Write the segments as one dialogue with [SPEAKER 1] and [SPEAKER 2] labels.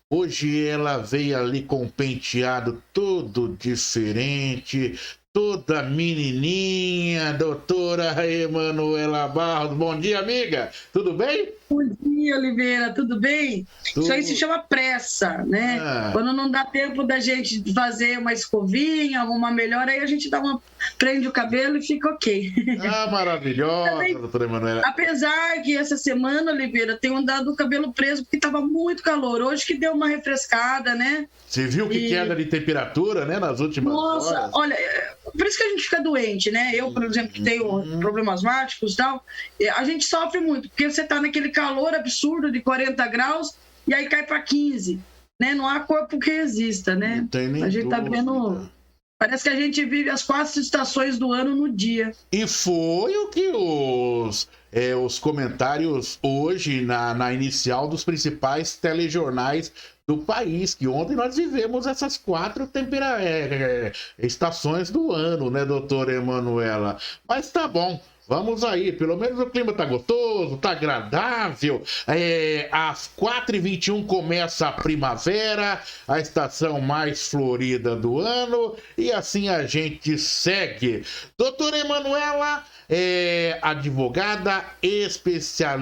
[SPEAKER 1] Hoje ela veio ali com um penteado todo diferente, toda menininha, doutora Emanuela Barros. Bom dia, amiga. Tudo bem?
[SPEAKER 2] Bom dia, Oliveira, tudo bem? Isso aí se chama pressa, né?
[SPEAKER 1] Ah,
[SPEAKER 2] Quando não dá tempo da gente fazer uma escovinha, arrumar melhor, aí a gente prende o cabelo e fica ok.
[SPEAKER 1] maravilhosa,
[SPEAKER 2] Também,
[SPEAKER 1] doutora Emanuela.
[SPEAKER 2] apesar que essa semana, Oliveira, tem andado o cabelo preso porque estava muito calor. Hoje que deu uma refrescada, né?
[SPEAKER 1] Você viu que queda de temperatura, né, nas últimas
[SPEAKER 2] Nossa,
[SPEAKER 1] horas?
[SPEAKER 2] olha, por isso que a gente fica doente, né? Eu, por exemplo, que tenho problemas asmáticos e tal, a gente sofre muito, porque você está naquele calor absurdo de 40 graus e aí cai para 15, né? Não há corpo que resista,
[SPEAKER 1] Não
[SPEAKER 2] né?
[SPEAKER 1] tem nem
[SPEAKER 2] A gente está vendo,
[SPEAKER 1] dúvida.
[SPEAKER 2] parece que a gente vive as 4 estações do ano no dia.
[SPEAKER 1] E foi o que os comentários hoje na inicial dos principais telejornais do país, que ontem nós vivemos essas 4 estações do ano, né, doutora Emanuela? Mas tá bom. Vamos aí, pelo menos o clima tá gostoso, tá agradável. Às 4h21 começa a primavera, a estação mais florida do ano, e assim a gente segue. Doutora Emanuela é advogada especialista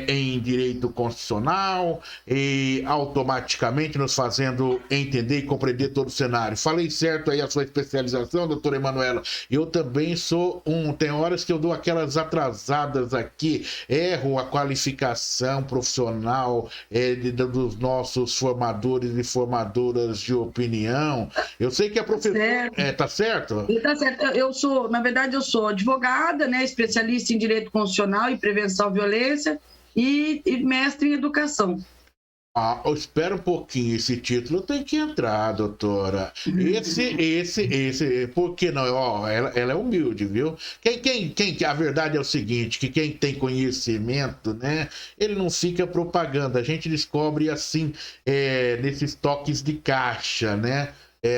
[SPEAKER 1] em direito constitucional e automaticamente nos fazendo entender e compreender todo o cenário. Falei certo aí a sua especialização, doutora Emanuela? Eu também tem horas que eu dou aquelas atrasadas aqui, erro a qualificação profissional dos nossos formadores e formadoras de opinião. Eu sei que a professora... Tá certo?
[SPEAKER 2] Tá certo. Na verdade, eu sou advogada, né, especialista em direito constitucional e prevenção à violência e mestre em educação.
[SPEAKER 1] Espera um pouquinho, esse título tem que entrar, doutora. Por que não? Ó, ela é humilde, viu? A verdade é o seguinte, que quem tem conhecimento, né, ele não fica propaganda. A gente descobre assim, nesses toques de caixa, né?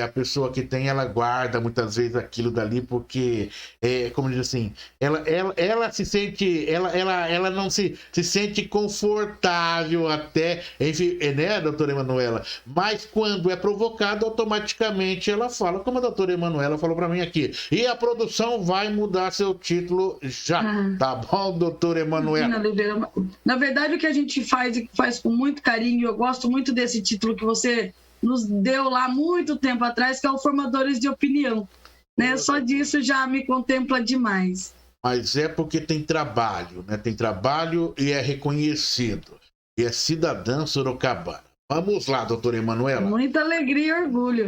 [SPEAKER 1] A pessoa que tem, ela guarda muitas vezes aquilo dali, porque, como diz assim, ela se sente, ela não se sente confortável até, enfim, né, doutora Emanuela? Mas quando é provocado, automaticamente ela fala, como a doutora Emanuela falou para mim aqui, e a produção vai mudar seu título já. Tá bom, doutora Emanuela?
[SPEAKER 2] Na verdade, o que a gente faz e faz com muito carinho, eu gosto muito desse título que você nos deu lá muito tempo atrás, que é o Formadores de Opinião, né? Só disso já me contempla demais.
[SPEAKER 1] Mas é porque tem trabalho, né? Tem trabalho e é reconhecido. E é cidadã sorocabana. Vamos lá, doutora Emanuela.
[SPEAKER 2] Muita alegria e orgulho.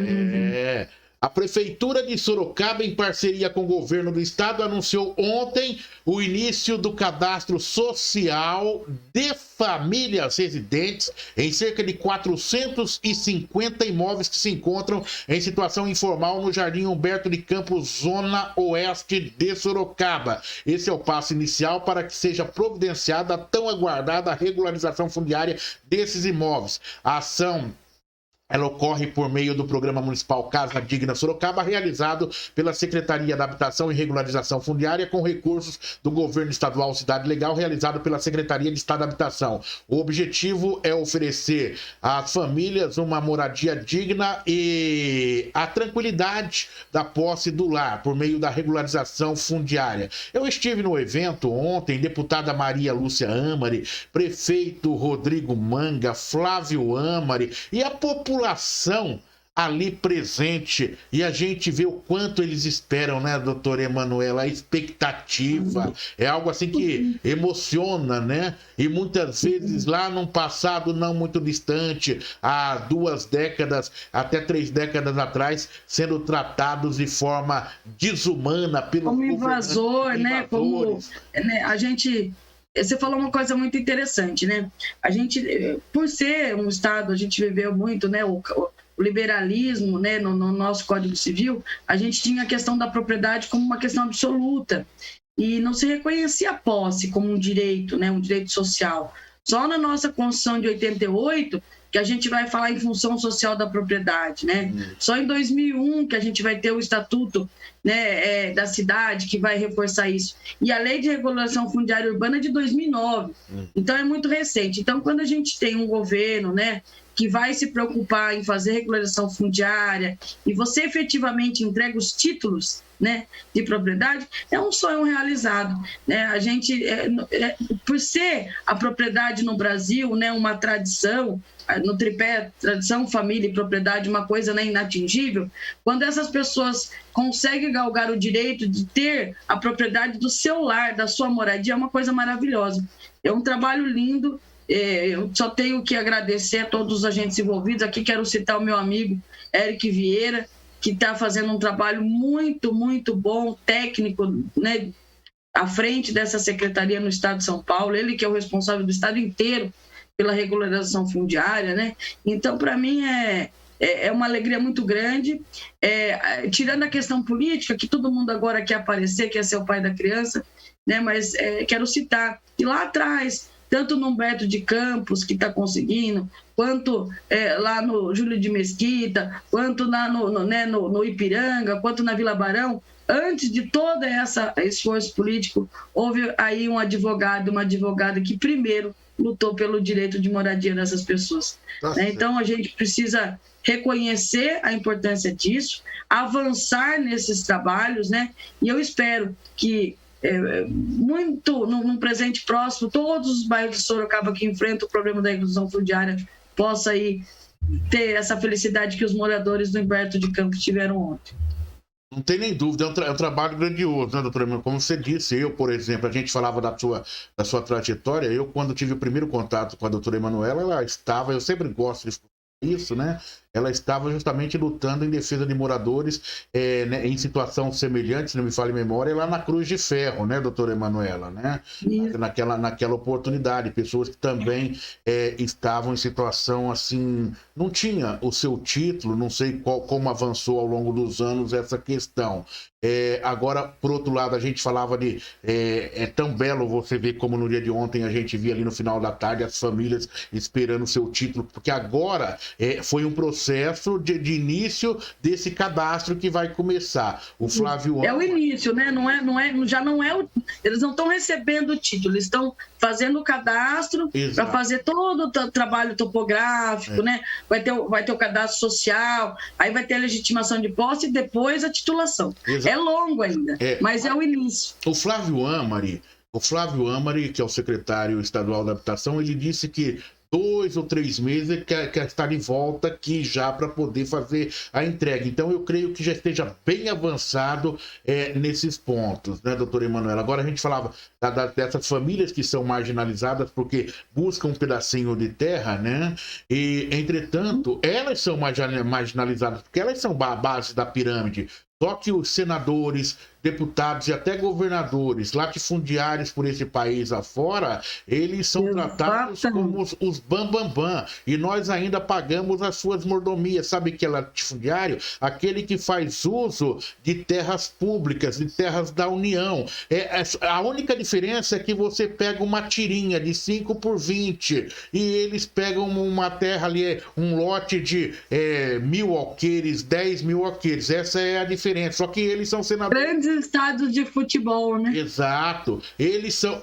[SPEAKER 1] A Prefeitura de Sorocaba, em parceria com o governo do estado, anunciou ontem o início do cadastro social de famílias residentes em cerca de 450 imóveis que se encontram em situação informal no Jardim Humberto de Campos, zona oeste de Sorocaba. Esse é o passo inicial para que seja providenciada a tão aguardada regularização fundiária desses imóveis. A ação ela ocorre por meio do Programa Municipal Casa Digna Sorocaba, realizado pela Secretaria da Habitação e Regularização Fundiária, com recursos do Governo Estadual Cidade Legal, realizado pela Secretaria de Estado da Habitação. O objetivo é oferecer às famílias uma moradia digna e a tranquilidade da posse do lar, por meio da regularização fundiária. Eu estive no evento ontem, deputada Maria Lúcia Amari, prefeito Rodrigo Manga, Flávio Amari e a população ali presente, e a gente vê o quanto eles esperam, né, doutora Emanuela? A expectativa é algo assim que emociona, né? E muitas vezes lá num passado não muito distante, há 2 décadas, até 3 décadas atrás, sendo tratados de forma desumana pelo
[SPEAKER 2] como invasor, né? Como a gente... Você falou uma coisa muito interessante, né? A gente, por ser um estado, a gente viveu muito, né, o liberalismo, né, no nosso Código Civil, a gente tinha a questão da propriedade como uma questão absoluta e não se reconhecia a posse como um direito, né, um direito social. Só na nossa Constituição de 88 que a gente vai falar em função social da propriedade, né? Só em 2001 que a gente vai ter o Estatuto, né, da cidade, que vai reforçar isso. E a Lei de Regulação Fundiária Urbana é de 2009. Então, é muito recente. Então, quando a gente tem um governo, né, que vai se preocupar em fazer regularização fundiária e você efetivamente entrega os títulos, né, de propriedade, é um sonho realizado, né? A gente, por ser a propriedade no Brasil, né, uma tradição, no tripé tradição, família e propriedade, uma coisa, né, inatingível, quando essas pessoas conseguem galgar o direito de ter a propriedade do seu lar, da sua moradia, é uma coisa maravilhosa. É um trabalho lindo. Eu só tenho que agradecer a todos os agentes envolvidos. Aqui quero citar o meu amigo Eric Vieira, que está fazendo um trabalho muito, muito bom, técnico, né, à frente dessa secretaria no estado de São Paulo. Ele que é o responsável do estado inteiro pela regularização fundiária, né? Então, para mim, é uma alegria muito grande. Tirando a questão política, que todo mundo agora quer aparecer, quer ser o pai da criança, né? Mas quero citar que lá atrás, tanto no Humberto de Campos, que está conseguindo, quanto lá no Júlio de Mesquita, quanto lá no Ipiranga, quanto na Vila Barão, antes de todo esse esforço político, houve aí um advogado e uma advogada que primeiro lutou pelo direito de moradia dessas pessoas. Né? Então, a gente precisa reconhecer a importância disso, avançar nesses trabalhos, né? E eu espero que muito num presente próximo, todos os bairros de Sorocaba que enfrentam o problema da inclusão fundiária possam aí ter essa felicidade que os moradores do Humberto de Campos tiveram ontem.
[SPEAKER 1] Não tem nem dúvida, é um trabalho grandioso, né, doutora Emanuela? Como você disse, eu, por exemplo, a gente falava da sua trajetória, eu, quando tive o primeiro contato com a doutora Emanuela, ela estava, eu sempre gosto de isso, né? Ela estava justamente lutando em defesa de moradores né, em situação semelhante, se não me falha a memória, lá na Cruz de Ferro, né, doutora Emanuela, né? Naquela oportunidade, pessoas que também estavam em situação assim, não tinha o seu título, não sei como avançou ao longo dos anos essa questão. Agora, por outro lado, a gente falava de... É tão belo você ver como no dia de ontem a gente via ali no final da tarde as famílias esperando o seu título, porque agora foi um processo de início desse cadastro que vai começar. O Flávio...
[SPEAKER 2] É o início, né? Já não é eles não estão recebendo o título, eles estão fazendo o cadastro para fazer todo o trabalho topográfico, né? Vai ter o cadastro social, aí vai ter a legitimação de posse e depois a titulação. É longo ainda, mas é o início.
[SPEAKER 1] O Flávio Amari, que é o secretário estadual da habitação, ele disse que 2 ou 3 meses quer estar de volta aqui já para poder fazer a entrega. Então, eu creio que já esteja bem avançado nesses pontos, né, doutora Emanuela? Agora, a gente falava dessas famílias que são marginalizadas porque buscam um pedacinho de terra, né? E, entretanto, elas são marginalizadas porque elas são a base da pirâmide. Só que os senadores, deputados e até governadores, latifundiários por esse país afora, eles são tratados como os bambambam. E nós ainda pagamos as suas mordomias. Sabe que é latifundiário? Aquele que faz uso de terras públicas, de terras da União. A única diferença é que você pega uma tirinha de 5 por 20 e eles pegam uma terra ali, um lote de 1.000 alqueires, 10.000 alqueires. Essa é a diferença. Só que eles são senadores...
[SPEAKER 2] Grandes estados de futebol, né?
[SPEAKER 1] Exato. Eles são...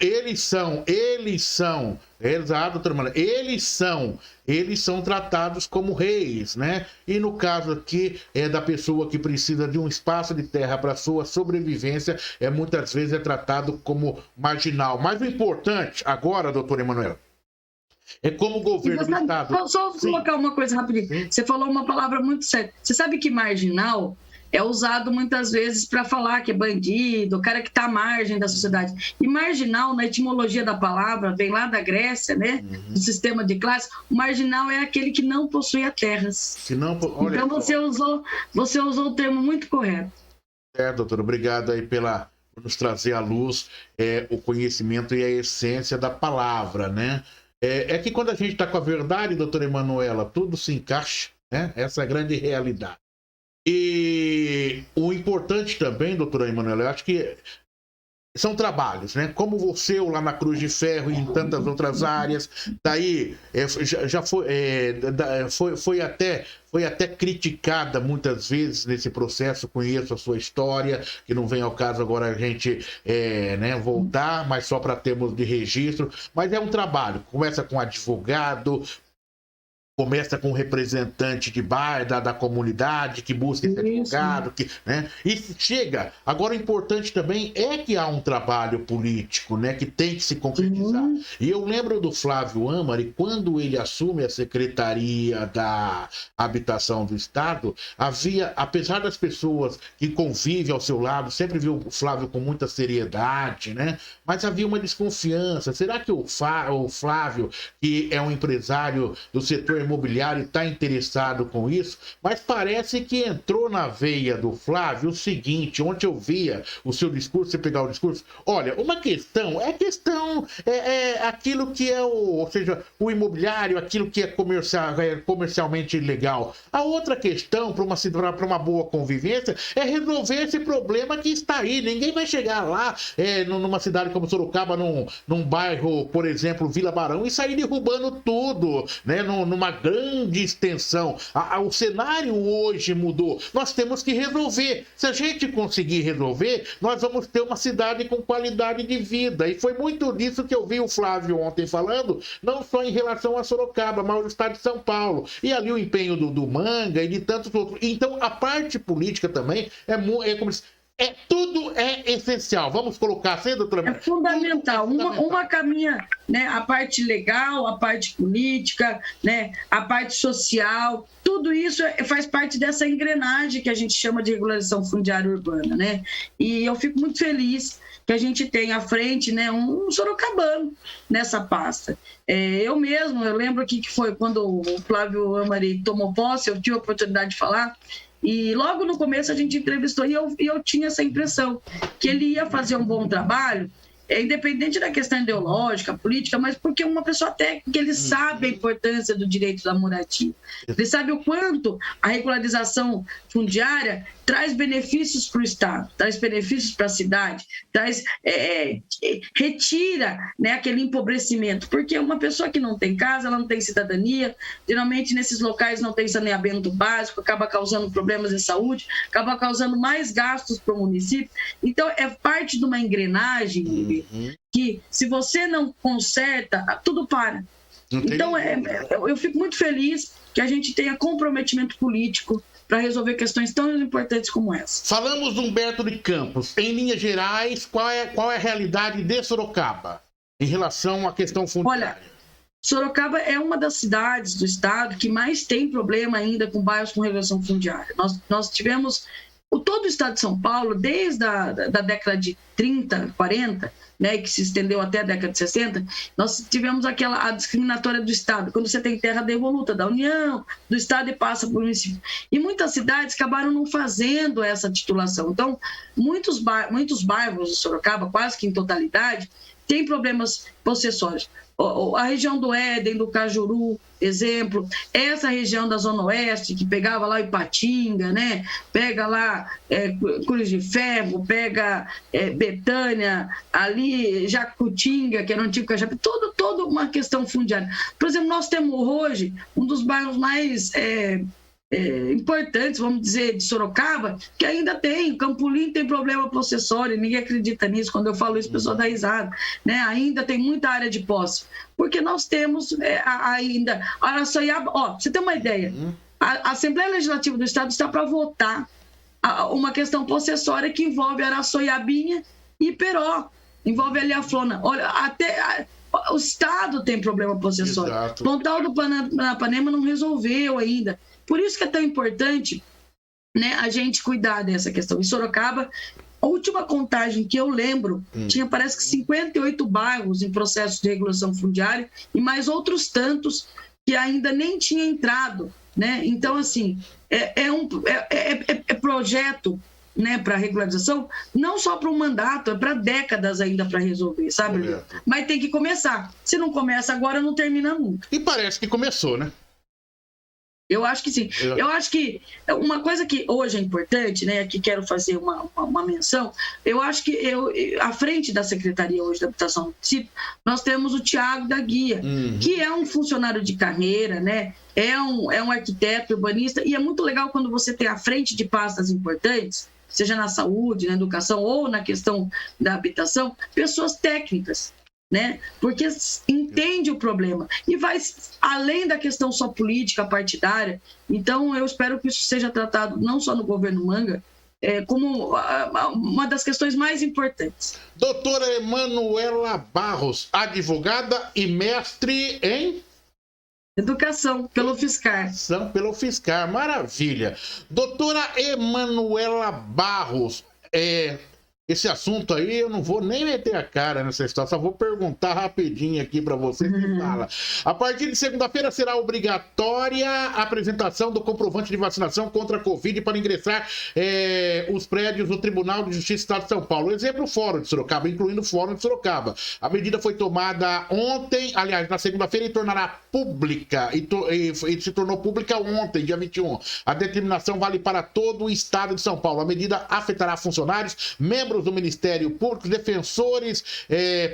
[SPEAKER 1] Exato, doutora Maria. Eles são tratados como reis, né? E no caso aqui da pessoa que precisa de um espaço de terra para sua sobrevivência, muitas vezes é tratado como marginal. Mas o importante agora, doutora Emanuela, é como o governo do estado...
[SPEAKER 2] Só colocar uma coisa rapidinho. Sim. Você falou uma palavra muito séria. Você sabe que marginal é usado muitas vezes para falar que é bandido, o cara que está à margem da sociedade. E marginal, na etimologia da palavra, vem lá da Grécia, né? Do sistema de classe. O marginal é aquele que não possui terras. Então você usou o termo muito correto.
[SPEAKER 1] Doutora, obrigado aí por nos trazer à luz o conhecimento e a essência da palavra, né? É que quando a gente está com a verdade, doutora Emanuela, tudo se encaixa, né? Essa é a grande realidade. E o importante também, doutora Emanuela, eu acho que são trabalhos, né? Como você, lá na Cruz de Ferro e em tantas outras áreas, daí já foi até criticada muitas vezes nesse processo. Conheço a sua história, que não vem ao caso agora a gente né, voltar, mas só para termos de registro. Mas é um trabalho, começa com advogado, começa com um representante de bairro, da comunidade, que busca esse advogado, né? E chega. Agora, o importante também é que há um trabalho político, né? Que tem que se concretizar. E eu lembro do Flávio Amari, quando ele assume a Secretaria da Habitação do Estado, havia, apesar das pessoas que convivem ao seu lado, sempre viu o Flávio com muita seriedade, né? Mas havia uma desconfiança. Será que o Flávio, que é um empresário do setor imobiliário, está interessado com isso? Mas parece que entrou na veia do Flávio o seguinte: ontem eu via o seu discurso, você pegar o discurso, olha, uma questão é aquilo que é ou seja, o imobiliário, aquilo que é comercialmente legal. A outra questão para uma boa convivência é resolver esse problema que está aí. Ninguém vai chegar lá numa cidade como Sorocaba, num bairro, por exemplo, Vila Barão, e sair derrubando tudo, né? Numa grande extensão. O cenário hoje mudou. Nós temos que resolver. Se a gente conseguir resolver, nós vamos ter uma cidade com qualidade de vida. E foi muito disso que eu vi o Flávio ontem falando, não só em relação a Sorocaba, mas ao estado de São Paulo. E ali o empenho do Manga e de tantos outros. Então, a parte política também tudo é essencial. Vamos colocar assim, doutora?
[SPEAKER 2] É fundamental. Uma caminha, né, a parte legal, a parte política, né, a parte social, tudo isso faz parte dessa engrenagem que a gente chama de regularização fundiária urbana, né? E eu fico muito feliz que a gente tem à frente, né, um sorocabano nessa pasta. Eu lembro aqui que foi quando o Flávio Amari tomou posse, eu tive a oportunidade de falar. E logo no começo a gente entrevistou e eu tinha essa impressão que ele ia fazer um bom trabalho, independente da questão ideológica, política, mas porque uma pessoa técnica, ele sabe a importância do direito da moradia. Ele sabe o quanto a regularização fundiária traz benefícios para o Estado, traz benefícios para a cidade, retira, né, aquele empobrecimento, porque uma pessoa que não tem casa, ela não tem cidadania, geralmente nesses locais não tem saneamento básico, acaba causando problemas de saúde, acaba causando mais gastos para o município. Então, é parte de uma engrenagem que, se você não conserta, tudo para. Então, eu fico muito feliz que a gente tenha comprometimento político para resolver questões tão importantes como essa.
[SPEAKER 1] Falamos do Humberto de Campos. Em linhas gerais, qual é a realidade de Sorocaba em relação à questão fundiária?
[SPEAKER 2] Olha, Sorocaba é uma das cidades do estado que mais tem problema ainda com bairros com regulação fundiária. Nós tivemos todo o estado de São Paulo, desde a década de 30, 40, né, que se estendeu até a década de 60, nós tivemos a discriminatória do Estado, quando você tem terra devoluta da União, do Estado e passa por município. E muitas cidades acabaram não fazendo essa titulação. Então, muitos bairros de Sorocaba, quase que em totalidade, têm problemas possessórios. A região do Éden, do Cajuru, exemplo, essa região da Zona Oeste, que pegava lá Ipatinga, né? Pega lá Cruz de Ferro, pega Betânia, ali Jacutinga, que era o antigo Cajapi, toda uma questão fundiária. Por exemplo, nós temos hoje um dos bairros mais importantes, vamos dizer, de Sorocaba, que ainda tem. Campolim tem problema possessório, ninguém acredita nisso. Quando eu falo isso, a pessoa dá risada, né? Ainda tem muita área de posse, porque nós temos ainda Araçoiaba. Você tem uma ideia, a Assembleia Legislativa do Estado está para votar uma questão possessória que envolve Araçoiabinha e Peró, envolve ali a Flona. Olha, até o Estado tem problema possessório.
[SPEAKER 1] Exato.
[SPEAKER 2] Pontal do Paranapanema não resolveu ainda. Por isso que é tão importante, né, a gente cuidar dessa questão. Em Sorocaba, a última contagem que eu lembro, tinha, parece que 58 bairros em processo de regulação fundiária e mais outros tantos que ainda nem tinha entrado, né? Então, assim, é projeto, né, para regularização, não só para um mandato, é para décadas ainda para resolver, sabe? Correto. Mas tem que começar. Se não começa agora, não termina nunca.
[SPEAKER 1] E parece que começou, né?
[SPEAKER 2] Eu acho que sim. Eu acho que uma coisa que hoje é importante, né, que quero fazer uma menção, eu acho que à frente da Secretaria hoje da Habitação do município, nós temos o Tiago da Guia, que é um funcionário de carreira, né, é um arquiteto urbanista, e é muito legal quando você tem à frente de pastas importantes, seja na saúde, na educação ou na questão da habitação, pessoas técnicas, né? Porque entende o problema e vai além da questão só política, partidária. Então, eu espero que isso seja tratado não só no governo Manga, como uma das questões mais importantes.
[SPEAKER 1] Doutora Emanuela Barros, advogada e mestre em...
[SPEAKER 2] Educação, pelo Fiscar.
[SPEAKER 1] Educação pelo Fiscar, maravilha. Doutora Emanuela Barros, esse assunto aí eu não vou nem meter a cara nessa história, só vou perguntar rapidinho aqui para você que fala. A partir de segunda-feira será obrigatória a apresentação do comprovante de vacinação contra a Covid para ingressar os prédios do Tribunal de Justiça do Estado de São Paulo. Exemplo, o Fórum de Sorocaba, incluindo o Fórum de Sorocaba. A medida foi tomada ontem, aliás, na segunda-feira, e tornará pública, e se tornou pública ontem, dia 21. A determinação vale para todo o Estado de São Paulo. A medida afetará funcionários, membros do Ministério Público, defensores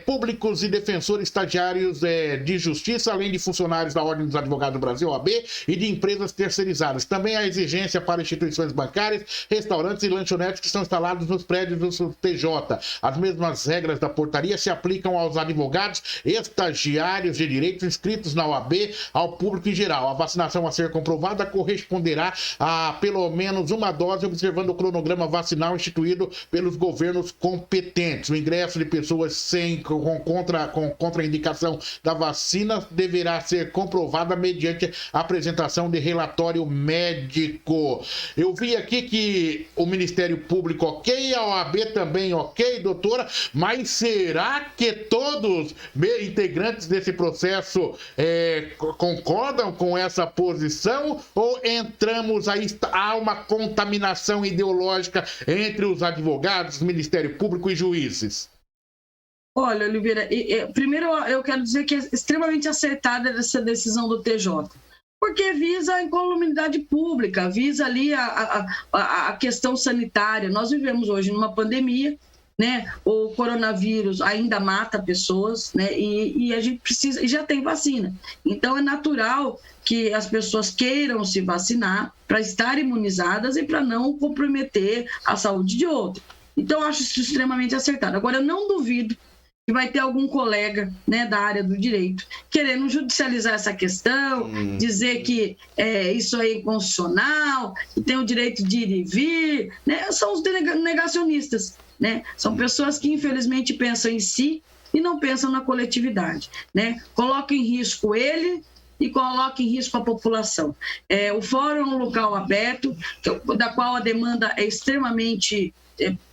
[SPEAKER 1] públicos e defensores estagiários de justiça, além de funcionários da Ordem dos Advogados do Brasil, OAB, e de empresas terceirizadas. Também há exigência para instituições bancárias, restaurantes e lanchonetes que estão instalados nos prédios do TJ. As mesmas regras da portaria se aplicam aos advogados, estagiários de direito inscritos na OAB, ao público em geral. A vacinação a ser comprovada corresponderá a pelo menos uma dose, observando o cronograma vacinal instituído pelos governos competentes. O ingresso de pessoas com contraindicação da vacina deverá ser comprovada mediante a apresentação de relatório médico. Eu vi aqui que o Ministério Público ok, a OAB também ok, doutora, mas será que todos integrantes desse processo concordam com essa posição, ou entramos aí, há uma contaminação ideológica entre os advogados, Ministério Público e juízes?
[SPEAKER 2] Olha, Oliveira, primeiro eu quero dizer que é extremamente acertada essa decisão do TJ, porque visa a incolumidade pública, visa ali a questão sanitária. Nós vivemos hoje numa pandemia, né? O coronavírus ainda mata pessoas, né? E a gente precisa, e já tem vacina. Então é natural que as pessoas queiram se vacinar para estar imunizadas e para não comprometer a saúde de outro. Então, eu acho isso extremamente acertado. Agora, eu não duvido que vai ter algum colega, né, da área do direito querendo judicializar essa questão, dizer que isso é inconstitucional, que tem o direito de ir e vir, né? São os negacionistas, né? São pessoas que, infelizmente, pensam em si e não pensam na coletividade, né? Coloca em risco ele e coloca em risco a população. O fórum é um local aberto, da qual a demanda é extremamente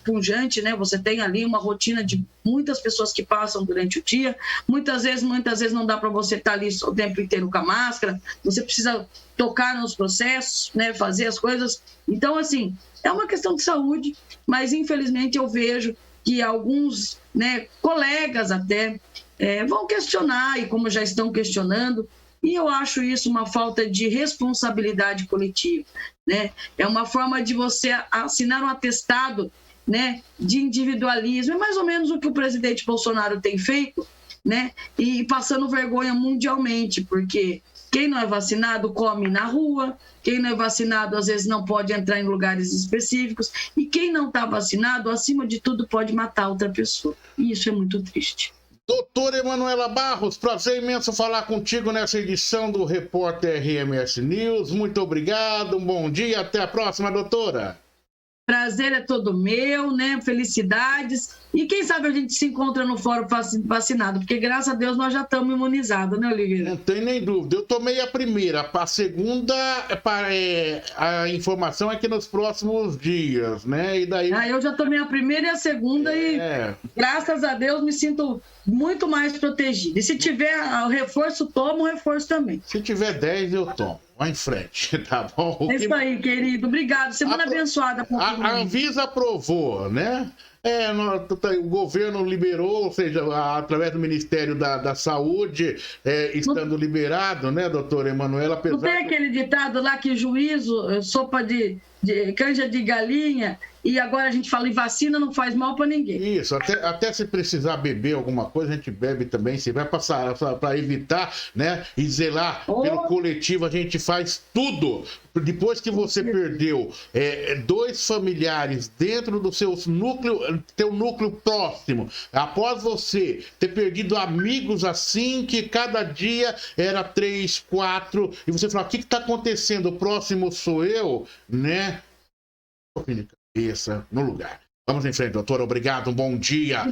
[SPEAKER 2] pungente, né? Você tem ali uma rotina de muitas pessoas que passam durante o dia, muitas vezes não dá para você estar ali o tempo inteiro com a máscara, você precisa tocar nos processos, né? Fazer as coisas. Então, assim, é uma questão de saúde, mas infelizmente eu vejo que alguns, né, colegas até vão questionar, e como já estão questionando, e eu acho isso uma falta de responsabilidade coletiva, né? É uma forma de você assinar um atestado, né, de individualismo. É mais ou menos o que o presidente Bolsonaro tem feito, né? E passando vergonha mundialmente, porque quem não é vacinado come na rua, quem não é vacinado às vezes não pode entrar em lugares específicos, e quem não está vacinado, acima de tudo, pode matar outra pessoa. E isso é muito triste.
[SPEAKER 1] Doutora Emanuela Barros, prazer imenso falar contigo nessa edição do Repórter RMS News. Muito obrigado, um bom dia, até a próxima, doutora.
[SPEAKER 2] Prazer é todo meu, né? Felicidades. E quem sabe a gente se encontra no fórum vacinado, porque graças a Deus nós já estamos imunizados, né, Oliveira?
[SPEAKER 1] Não tem nem dúvida. Eu tomei a primeira, a segunda, a informação é que nos próximos dias, né? E daí...
[SPEAKER 2] eu já tomei a primeira e a segunda e graças a Deus me sinto muito mais protegida. E se tiver o reforço, tomo o reforço também.
[SPEAKER 1] Se tiver 10, eu tomo. Vai em frente, tá bom?
[SPEAKER 2] É isso aí, querido. Obrigado. Semana abençoada.
[SPEAKER 1] A Anvisa aprovou, né? O governo liberou, ou seja, através do Ministério da Saúde, estando liberado, né, doutora Emanuela?
[SPEAKER 2] Não tem aquele ditado lá que juízo, sopa de canja de galinha, e agora a gente fala em vacina, não faz mal para ninguém.
[SPEAKER 1] Isso, até se precisar beber alguma coisa, a gente bebe também. Se vai passar para evitar, né, e zelar pelo coletivo, a gente faz tudo. Depois que você perdeu 2 familiares dentro do teu núcleo próximo, após você ter perdido amigos assim, que cada dia era 3, 4, e você fala, o que está acontecendo? O próximo sou eu, né? Cabeça no lugar. Vamos em frente, doutora. Obrigado, um bom dia.